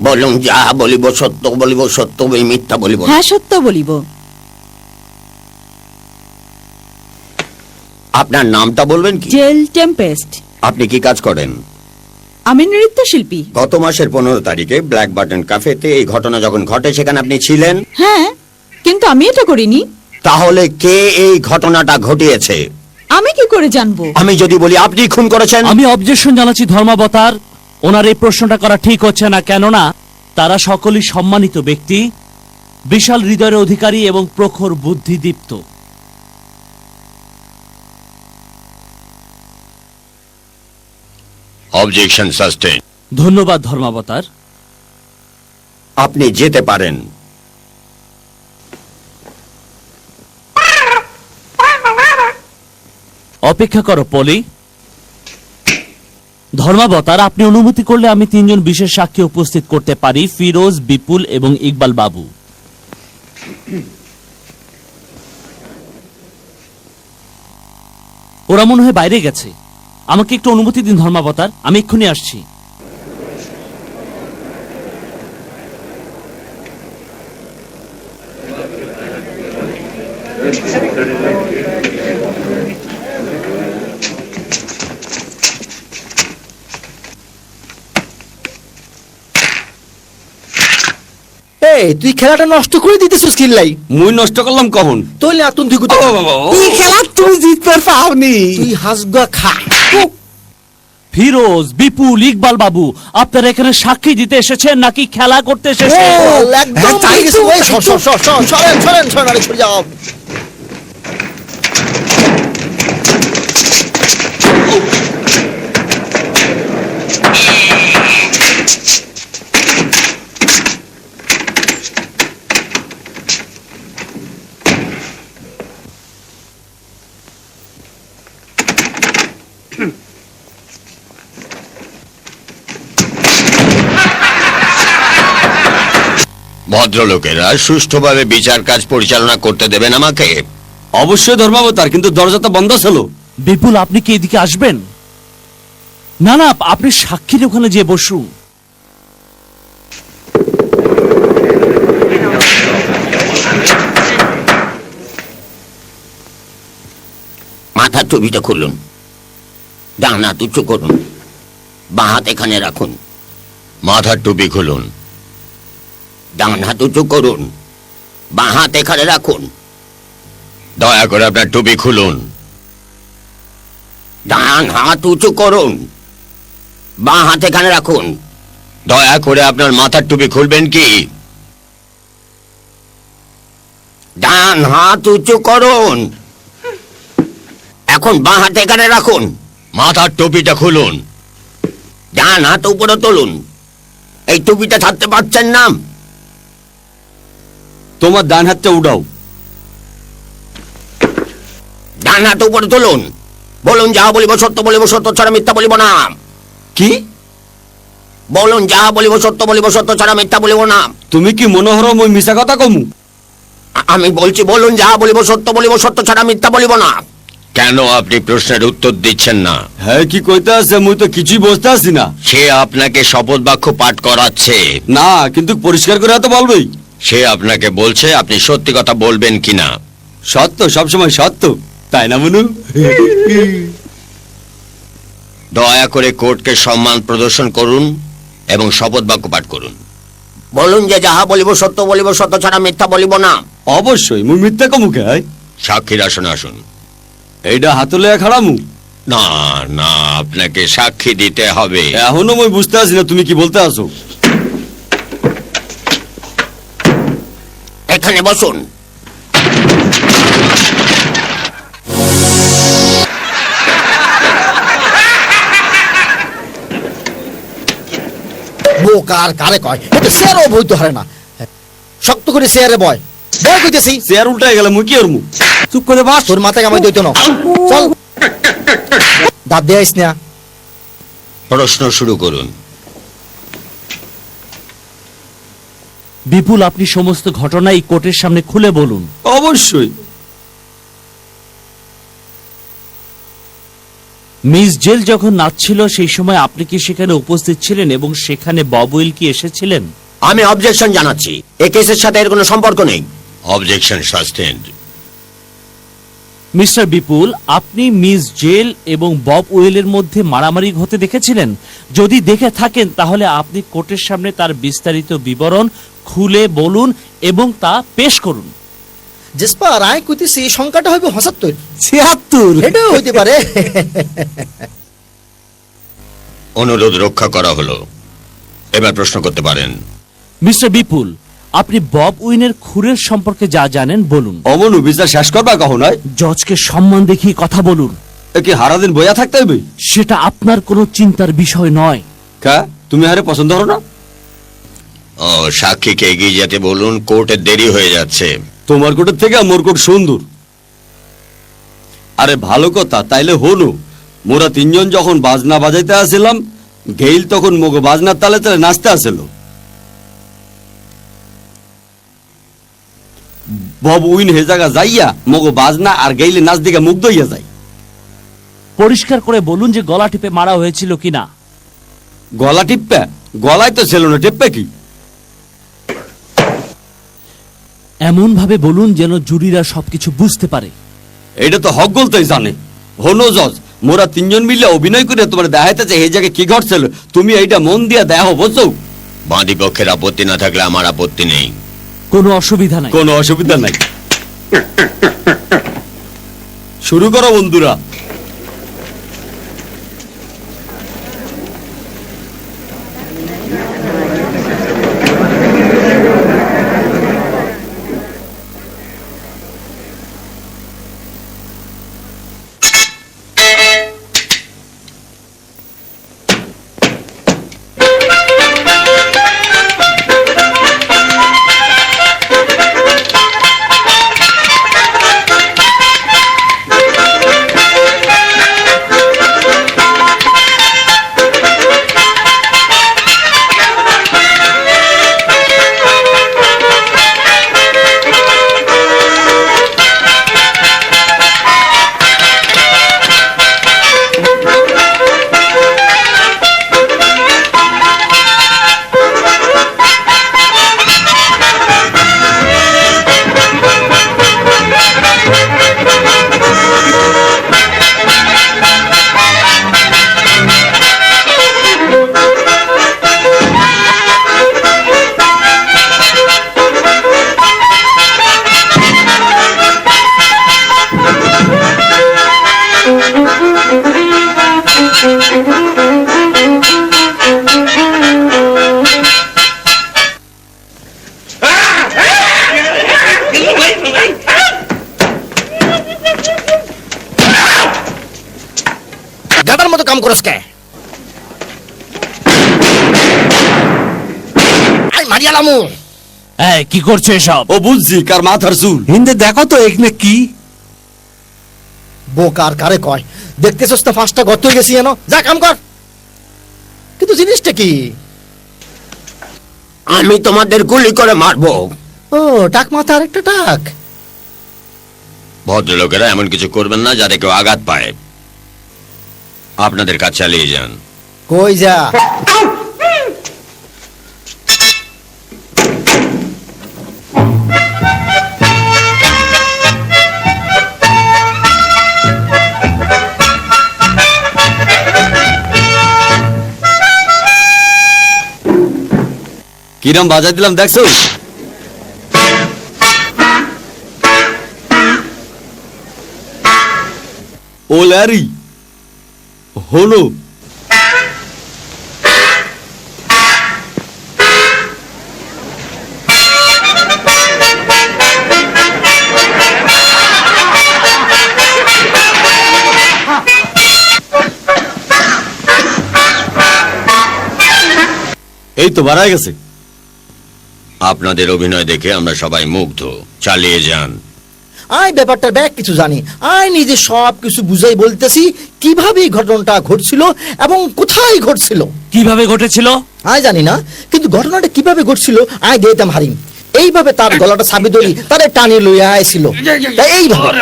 বলুন, যাহা বলিব সত্য বলিব, সত্য বই মিথ্যা বলিব না। হ্যাঁ, সত্য বলিব। আপনার নামটা বলবেন কি? জেল টেম্পেস্ট। আপনি কি কাজ করেন? আমি নৃত্যশিল্পী। গত মাসের 15 তারিখে ব্ল্যাক বাটন ক্যাফেতে এই ঘটনা যখন ঘটে সেখানে আপনি ছিলেন? হ্যাঁ, কিন্তু আমি এটা করিনি। তাহলে কে এই ঘটনাটা ঘটিয়েছে? আমি কি করে জানবো? আমি যদি বলি আপনি খুন করেছেন? আমি অবজেকশন জানাচ্ছি ধর্মাবতার, ওনার এই প্রশ্নটা করা ঠিক হচ্ছে না। কেননা তারা সকলেই সম্মানিত ব্যক্তি, বিশাল হৃদয়ের অধিকারী এবং প্রখর বুদ্ধিদীপ্ত। Objection sustain. ধন্যবাদ ধর্মাবতার। আপনি যেতে পারেন। অপেক্ষা করো পলি। ধর্মাবতার, আপনি অনুমতি করলে আমি 3 জন বিশেষ সাক্ষী উপস্থিত করতে পারি, ফিরোজ, বিপুল এবং ইকবাল বাবু। ওরা মনে হয় বাইরে গেছে। আমাকে একটু অনুমতি দিন ধর্মাবতার, আমি এক্ষুনি আসছি। এই তুই খেলাটা নষ্ট করে দিতেছিস কিল্লাই। মুই নষ্ট করলাম কখন? তোলে আতুন তুই ও বাবা, ও। এই খেলা তুই জিততে পাওনি। তুই হাসগা খা। ফিরোজ, বিপুল, ইকবাল বাবু, আপনারা এখানে সাক্ষী দিতে এসেছেন নাকি খেলা করতে এসেছেন? একদম তাই গেছে। ওই সরেন আরে সরে যাও। ভদ্রলোকেরা সুষ্ঠুভাবে বিচার কাজ পরিচালনা করতে দেবেন আমাকে? অবশ্যই ধর্মাবতার, কিন্তু দরজা তো বন্ধ ছিল। বিপুল, আপনি কি এদিকে আসবেন? না না, আপনি সাক্ষীর ওখানে যে বসুন। মাথার টুপিটা খুলুন, ডান হাত উঁচু করুন, বাঁ হাত এখানে রাখুন। মাথার টুপি খুলুন, ডান হাত উঁচু করুন, বাঁ হাত এখানে রাখুন। দয়া করে আপনার টুপি খুলুন, ডান হাত উঁচু করুন, বাঁ হাত এখানে রাখুন। দয়া করে আপনার মাথার টুপি খুলবেন কি? ডান হাত উঁচু করুন, এখন বাঁ হাত এখানে রাখুন। মাথার টুপিটা খুলুন, ডান হাত উপরে তুলুন। এই টুপিটা ছাড়তে পারছেন না? তোমার ডান হাতটা উঠাও। ডান হাত উপরে তুলুন। বলুন, যাহা বলিব সত্য বলিব, সত্য ছাড়া মিথ্যা বলিব না। কি? বলুন, যাহা বলিব সত্য বলিব, সত্য ছাড়া মিথ্যা বলিব না। তুমি কি মনে হরো মই মিছা কথা কমু? আমি বলছি, বলুন, যাহা বলিব সত্য বলিব, সত্য ছাড়া মিথ্যা বলিব না। কেন আপনি প্রশ্নের উত্তর দিচ্ছেন না? হ্যাঁ, কি কইতে আছে? মুই তো কিছুই বুঝতে আছি না। সে আপনাকে শপথ বাক্য পাঠ করাচ্ছে। না, কিন্তু পরিষ্কার করে তো বলবেই। সে আপনাকে বলছে আপনি সত্যি কথা বলবেন কিনা। সত্য সবসময় সত্য, তাই না মনু? দয়া করে কোর্টকে সম্মান প্রদর্শন করুন এবং শপথ বাক্য পাঠ করুন। বলুন যে যাহা বলিব সত্য বলিব, সত্য ছাড়া মিথ্যা বলিব না। অবশ্যই, মুই মিথ্যা কমুকে। সাক্ষীর আসনে আসুন। এইটা হাতলে খাড়ামু? না না, আপনাকে সাক্ষী দিতে হবে। এখনো মই বুঝতে আছি না তুমি কি বলতে আছো। এখানে বসুন। বোকার কারে কয়, এটা শেয়ারও বইতে হয় না। শক্ত করে শেয়ারে বয় কইতেছি। চেয়ার উল্টায় গেলে মুই কি করমু? চুপ করে বস, তোর মাথায় আমায় দইতো না। চল, দাঁত দিয়ে আইস না। প্রশ্ন শুরু করুন। বিপুল, আপনি সমস্ত ঘটনা এই কোর্টের সামনে খুলে বলুন। অবশ্যই। মিস জেল যখন নাচছিল সেই সময় আপনি কি সেখানে উপস্থিত ছিলেন এবং সেখানে বব উইল কি এসেছিলেন? আমি অবজেকশন জানাচ্ছি, এই কেসের সাথে এর কোনো সম্পর্ক নেই। অবজেকশন সাসটেন্ড। মিস্টার বিপুল, আপনি মিস জেল এবং বব উইলের মধ্যে মারামারি হতে দেখেছিলেন? যদি দেখে থাকেন তাহলে আপনি কোর্টের সামনে তার বিস্তারিত বিবরণ খুলে বলুন এবং তা পেশ করুন। জেসপার আয় কইতেছি এই সংখ্যাটা হইব ৭৭। ৭৬। এটাও হইতে পারে। অনুরোধ রক্ষা করা হলো, এবার প্রশ্ন করতে পারেন। মিস্টার বিপুল, আপনি বব উইনের খুনের সম্পর্কে যা জানেন বলুন। অমনু বিচার শেষ করবা কখন হয়? জজকে সম্মান দেখিয়ে কথা বলুন। এ কি হারাদিন বইয়া থাকতে হইবে? সেটা আপনার কোনো চিন্তার বিষয় নয়। কা তুমি হারে পছন্দ করো না? ও, সাক্ষীকে এগিয়ে যেতে বলুন, কোর্টে দেরি হয়ে যাচ্ছে। তোমার কোটের থেকে মোর কোট সুন্দর। আরে ভালো কথা, তাইলে হলো মোরা তিনজন যখন বাজনা বাজাইতে আসিলাম, গেইল তখন মগো বাজনার তালে তালে নাচতে আসিল। বব উইন হে জায়গা যাইয়া মগো বাজনা আর গেইলে নাচ দিকে মুগ্ধ হইয়া যায়। পরিষ্কার করে বলুন যে গলা টিপে মারা হয়েছিল কিনা। গলা টিপ্পা? গলায় তো ছিল না, টিপ্পা কি? এমন ভাবে বলুন যেন জুরিরা সবকিছু বুঝতে পারে। এটা তো হক বলতেই জানে। হনো জজ, মোরা তিনজন মিলে অভিনয় করে তোমার দেখাইতেছে এই জায়গায় কি ঘটছিল, তুমি এইটা মন দিয়া দেখো, বুঝছো? বাদী পক্ষের আপত্তি না থাকলে আমার আপত্তি নেই। কোনো অসুবিধা নাই। কোনো অসুবিধা নাই। শুরু করো বন্ধুরা। গাদার মতো কাম করস কে? আই মারিয়ালামু। এই কি করছো এসব? ও বুঝছি, কার মাথার চুল। হিন্দে দেখো তো এখানে কি? বোকার কারে কয়? দেখতেছস তো ফাঁসটা গত হয়ে গেছি এনো, যা কাম কর। কিন্তু জিনিসটা কি? আমি তোমাদের গুলি করে মারবো। ও, টাক মাথা আরেকটা টাক। ভদ্রলোকেরা এমন কিছু করবেন না যাতে কেউ আঘাত পায়। আপনাদের কাজ চালিয়ে যান। কই যা? কিরম বাজাই দিলাম দেখছো? ও ল্যারি, হলো এই তো বাড়ায় গেছে। আপনাদের অভিনয় দেখে আমরা সবাই মুগ্ধ। চালিয়ে যান। আয় ব্যাপারটা ব্যাগ কিছু জানি। আয় নিজে সব কিছু বুঝাই বলতেছি কিভাবে এই ঘটনাটা ঘটছিল এবং কোথায় ঘটছিল। কিভাবে ঘটেছিল? আয় জানি না, কিন্তু ঘটনাটা কিভাবে ঘটছিল আয় দিতাম হারিম। এইভাবে তার গলাটা চাবি ধরি তারে টানি লইয়া আইছিল। এইভাবে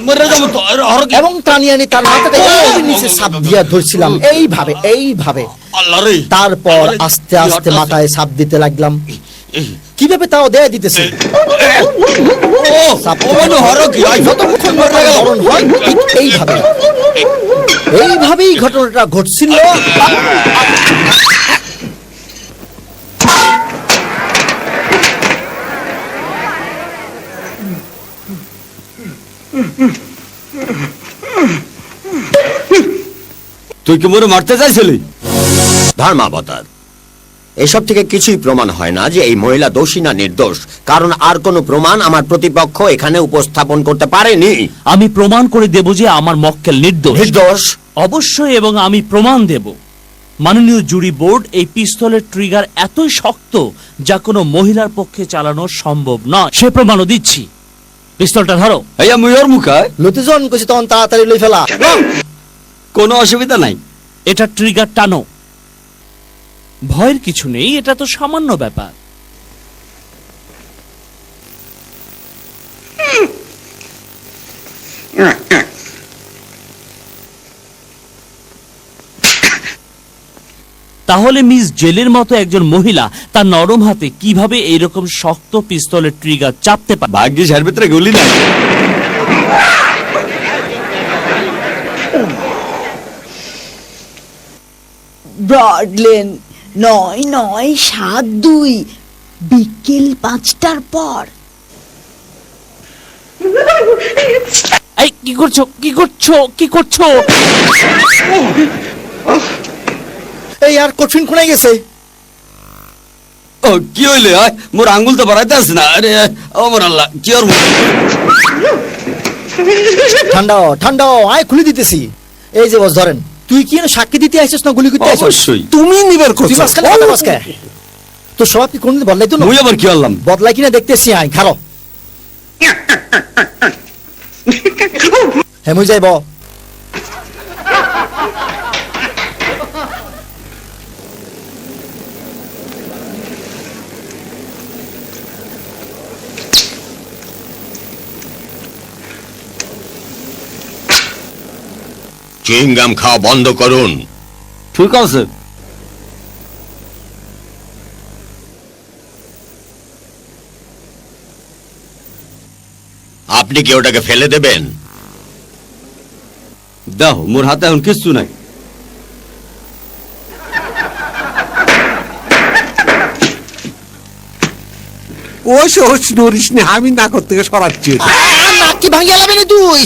মরে যাবো তো হরকি এবং টানি আনি তার মাথাটা এই নিচে সাপ দিয়া ধরছিলাম, এইভাবে এইভাবে। আল্লাহ রে তারপর আস্তে আস্তে মাথায় সাপ দিতে লাগলাম, কিভাবে তাও দেয়া দিতেছে। হরকি যতক্ষণ মাথায় মরণ হয় ঠিক এইভাবে, এইভাবেই ঘটনাটা ঘটছিল। তুই কি মোরে মারতে চাইছিলি? ধর্মাবতার, এসব থেকে কিছুই প্রমাণ হয় না যে এই মহিলা দোষী না নির্দোষ, কারণ আর কোনো প্রমাণ আমার প্রতিপক্ষ এখানে উপস্থাপন করতে পারেনি। আমি প্রমাণ করে দেব যে আমার মক্কেল নির্দোষ। নির্দোষ? অবশ্যই, এবং আমি প্রমাণ দেব। মাননীয় জুরি বোর্ড, এই পিস্তলের ট্রিগার এতই শক্ত যা কোনো মহিলার পক্ষে চালানো সম্ভব নয়। সে প্রমাণও দিচ্ছি। পিস্তলটা ধরো। এই আমি ওর মুখায় লতিজন কইছে তখন তাড়াতাড়ি লই ফেলা। কোনো অসুবিধা নাই। এটা ট্রিগার টানো। ভয়ের কিছু নেই, এটা তো সামান্য ব্যাপার। তাহলে মিস জেলের মতো একজন মহিলা তার নরম হাতে কিভাবে এইরকম শক্ত পিস্তলের ট্রিগার চাপতে পারে? ভাগ্যিস এর ভিতরে গুলি নাই। ব্রডলেন 9972 বিকেল 5টার পর। এই কি করছো, কি করছো, কি করছো? এই আর কঠিন খুনাই গেছে। ও কি হইলে? মোর আঙ্গুল তো বাড়াইতে আছে না। আরে ও মোর আল্লাহ, কি ওর ঠান্ডা ঠান্ডা, আয় খুলে দিতেছি। এই যে বস ধরেন, তুই কি সাক্ষী দিতে আইছিস না গুলি করতে আইছিস? অবশ্যই। তুমি নিবার তুই করছো মাঝখানে কথা বলছ কে? তোর স্বভাব কি কোনদিন বদলাই তো না? মুই আবার কি হলাম? বদলাই কিনা দেখতেছি, আয় খালো। হ্যাঁ মুই যাইব। চুইংগাম খাওয়া বন্ধ করুন। ঠিক আছে। আপনি কি ওটাকে ফেলে দেবেন? দাও, মোর হাতে এখন কিচ্ছু নাই। ও সোচ নরিস নে, আমি না করতে সরাচ্ছি। নাক কি ভাঙিয়া লাবি না তুই?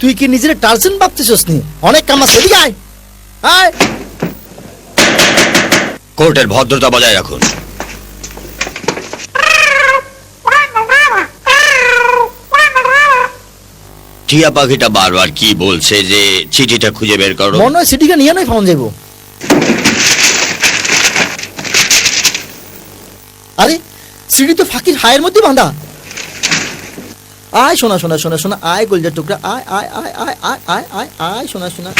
তুই কি নিজের টার্জেন ভাবতেছিস নি? অনেক কাম আছে, এদিকে আয়। আয়। কোর্টের ভদ্রতা বজায় রাখুন। টিয়া পাখিটা বারবার কি বলছে যে চিঠিটা খুঁজে বের করো। মনে হয় সিটিকে নিয়ে নয় পাওয়া যাইব। আরে সিডি তো ফাঁকির হায়ের মধ্যে বাঁধা। আয় শোনা শোনা শোনা শোনা, আয় গোলজার টুকরা, আয় আয় আয় আয় আয় আয় আয় আয় শোনা শোনা।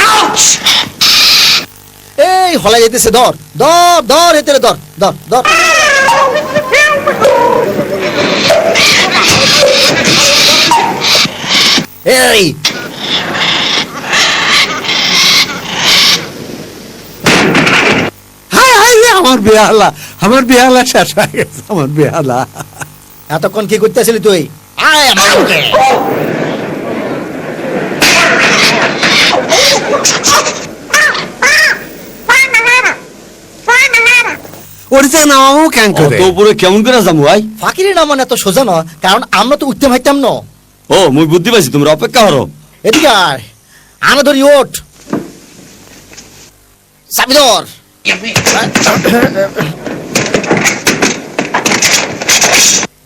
এই হলা যেতেছে, ধর ধর ধর, এতে ধর ধর ধর। এই হাই হাই, আমার বেহালা, আমার বেহালা শেষ হয়ে গেছে, আমার বেহালা। এতক্ষণ কি করতেছিলি তুই? আয় আমার মুখে। ওরিতে নামাবো কেন করে? অত উপরে কেমন করে যাবো ভাই? ফাঁকিরে নামান এত সোজা ন, কারণ আমরা তো উঠতে পারতাম না। ও মুই বুদ্ধি পাইছি, তোমরা অপেক্ষা করো। এদিকে আয়, আনা ধরি ওঠ। চাবি ধর।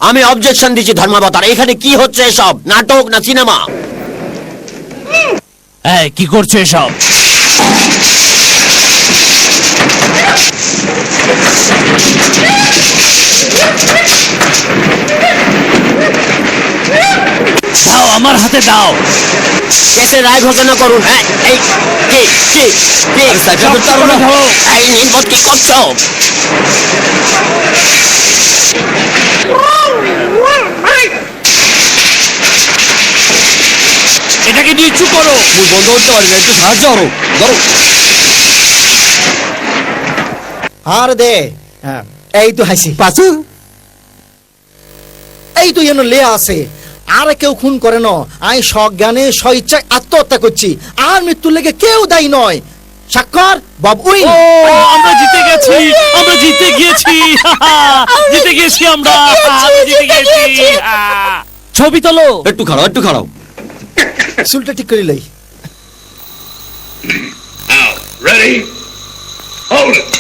আমি অবজেকশন দিচ্ছি ধর্মাবতার, এখানে কি হচ্ছে এসব? নাটক না সিনেমা? এই কি করছো এসব? দাও, আমার হাতে দাও। কেসে রায় ঘোষণা করুন। হ্যাঁ, এই কি কি কি আরে সাইকেল ধরতে পারো না। এই নির্বোধ কি করছো? এটাকে নিচু করো। মুখ বন্ধ করতে পারি না, একটু সাহায্য করো। ধরো। আর দে হ্যাঁ, এই তো হাসি পাচু এই তো যেন লে আছে আর কেউ খুন করে না, আমি সজ্ঞানে স্বইচ্ছায় আত্মহত্যা করছি, আর মৃত্যুর লেগে কেউ দায়ী নয়। স্বাক্ষর বব উইন। ও, আমরা জিতে গেছি, আমরা জিতে গিয়েছি, জিতে গেছি আমরা, জিতে গেছি। ছবি তোলো। একটু খাড়াও, একটু খাড়াও। চুলটা ঠিক করে লই। Now, ready? Hold it.